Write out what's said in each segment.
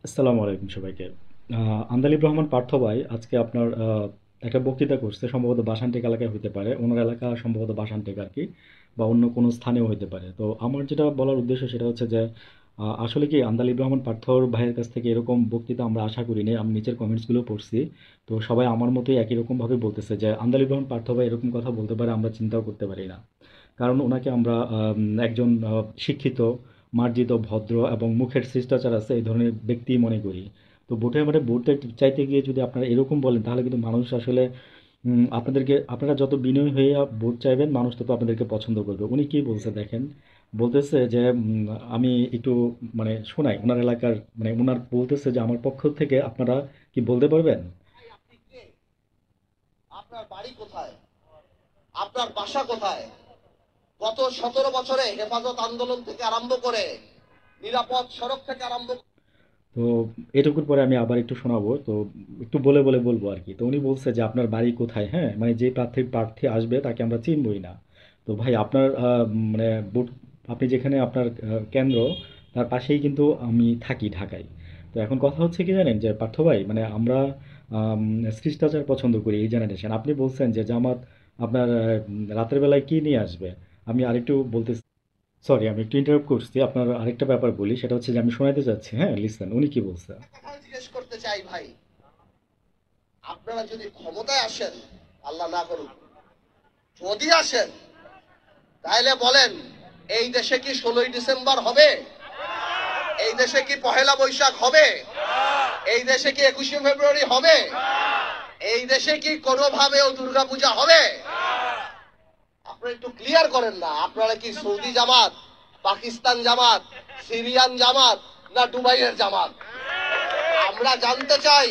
আসসালামু আলাইকুম সবাইকে। আন্দালিব রহমান পার্থ ভাই আজকে আপনার একটা বক্তৃতা করছে, সম্ভবত বাসানটেক এলাকায় হতে পারে, ওনার এলাকা সম্ভবত বাসানটেক আর কি, বা অন্য কোনো স্থানেও হতে পারে। তো আমার যেটা বলার উদ্দেশ্য সেটা হচ্ছে যে আসলে কি আন্দালিব রহমান পার্থর ভাইয়ের কাছ থেকে এরকম বক্তৃতা আমরা আশা করিনি। আমি নিচের কমেন্টসগুলো পড়ছি, তো সবাই আমার মতোই একই রকমভাবে বলতেছে যে আন্দালিব রহমান পার্থ ভাই এরকম কথা বলতে পারে, আমরা চিন্তাও করতে পারি না। কারণ ওনাকে আমরা একজন শিক্ষিত, মার্জিত, ভদ্র এবং মুখের শিষ্টাচার আছে এই ধরনের ব্যক্তি মনে করি। তো ভোটের মাঠে ভোট চাইতে গিয়ে যদি আপনারা এরকম বলেন তাহলে কিন্তু মানুষ আসলে আপনাদেরকে, আপনারা যত বিনয়ী হয়ে ভোট চাইবেন মানুষ তত আপনাদেরকে পছন্দ করবে। উনি কি বলছে দেখেন, বলতেছে যে আমি একটু মানে শোনাই ওনার এলাকার, মানে ওনার বলতেছে যে আমার পক্ষ থেকে আপনারা কি বলতে পারবেন। আপনি কে? আপনার বাড়ি কোথায়? আপনার বাসা কোথায়? গত 17 বছরে হেফাজত আন্দোলন থেকে আরম্ভ করে নিরাপদ সড়ক থেকে আরম্ভ তো এটুকুর পরে আমি আবার একটু শোনাবো, তো একটু বলে বলে বলবো আর কি। তো উনি বলছে যে আপনার বাড়ি কোথায়, হ্যাঁ মানে যে প্রার্থী আসবে তাকে আমরা চিনবই না। তো ভাই আপনার মানে বুট, আপনি যেখানে আপনার কেন্দ্র, তার পাশেই কিন্তু আমি থাকি ঢাকায়। তো এখন কথা হচ্ছে কি জানেন যে পার্থ ভাই, মানে আমরা আম, শিষ্টাচার পছন্দ করি এই জেনারেশন। আপনি বলছেন যে জামাত আপনার রাতের বেলায় কি নিয়ে আসবে। আমি আরেকটু বলতে, সরি আমি একটু ইন্টারাপ্ট করছি, আপনার আরেকটা ব্যাপার বলি, সেটা হচ্ছে যে আমি শোনাতে চাচ্ছি, হ্যাঁ লিসেন উনি কি বলছে। একটা কথা জিজ্ঞেস করতে চাই ভাই, আপনারা যদি ক্ষমতায় আসেন, আল্লাহ না করুন, যদি আসেন, তাহলে বলেন এই দেশে কি 16ই ডিসেম্বর হবে? এই দেশে কি পহেলা বৈশাখ হবে? এই দেশে কি 21শে ফেব্রুয়ারি হবে? এই দেশে কি কোনোভাবেও দুর্গাপূজা হবে? আপনারা একটু ক্লিয়ার করেন না, আপনারা কি সৌদি জামাত, পাকিস্তান জামাত, সিরিয়ান জামাত, না দুবাইয়ের জামাত? আমরা জানতে চাই,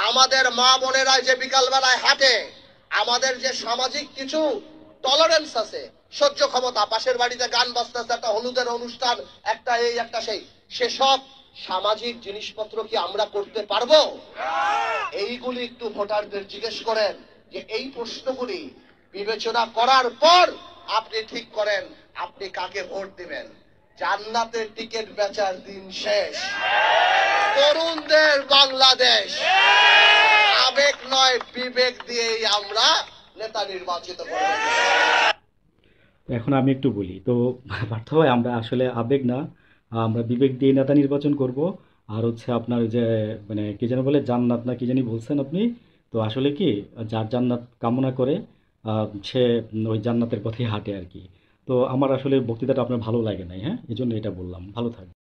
আমাদের মা বোনেরা যে বিকাল বেলায় হাঁটে, আমাদের যে সামাজিক কিছু টলারেন্স আছে, সহ্য ক্ষমতা, পাশের বাড়িতে গান বাজতেছে, একটা হলুদের অনুষ্ঠান, একটা এই একটা সেই, সেসব সামাজিক জিনিসপত্র কি আমরা করতে পারবো? এইগুলি একটু ভোটারদের জিজ্ঞেস করেন, যে এই প্রশ্নগুলি বিবেচনা করার পর আপনি ঠিক করেন আপনি কাকে ভোট দিবেন। জান্নাতের টিকিট বেচার দিন শেষ। তরুণদের বাংলাদেশ, আবেগ নয় বিবেক দিয়েই আমরা নেতা নির্বাচিত করব। এখন আমি একটু বলি তো পার্থ ভাই, আমরা আসলে আবেগ না, আমরা বিবেক দিয়ে নেতা নির্বাচন করব। আর হচ্ছে আপনার ওই যে মানে কি যেন বলে জান্নাত না কি জানি বলছেন আপনি। তো আসলে কি, যার জান্নাত কামনা করে সে ওই জান্নাতের পথেই হাঁটে আর কি। তো আমার আসলে বক্তৃতাটা আপনার ভালো লাগে নাই, হ্যাঁ এই জন্য এটা বললাম। ভালো থাকবেন।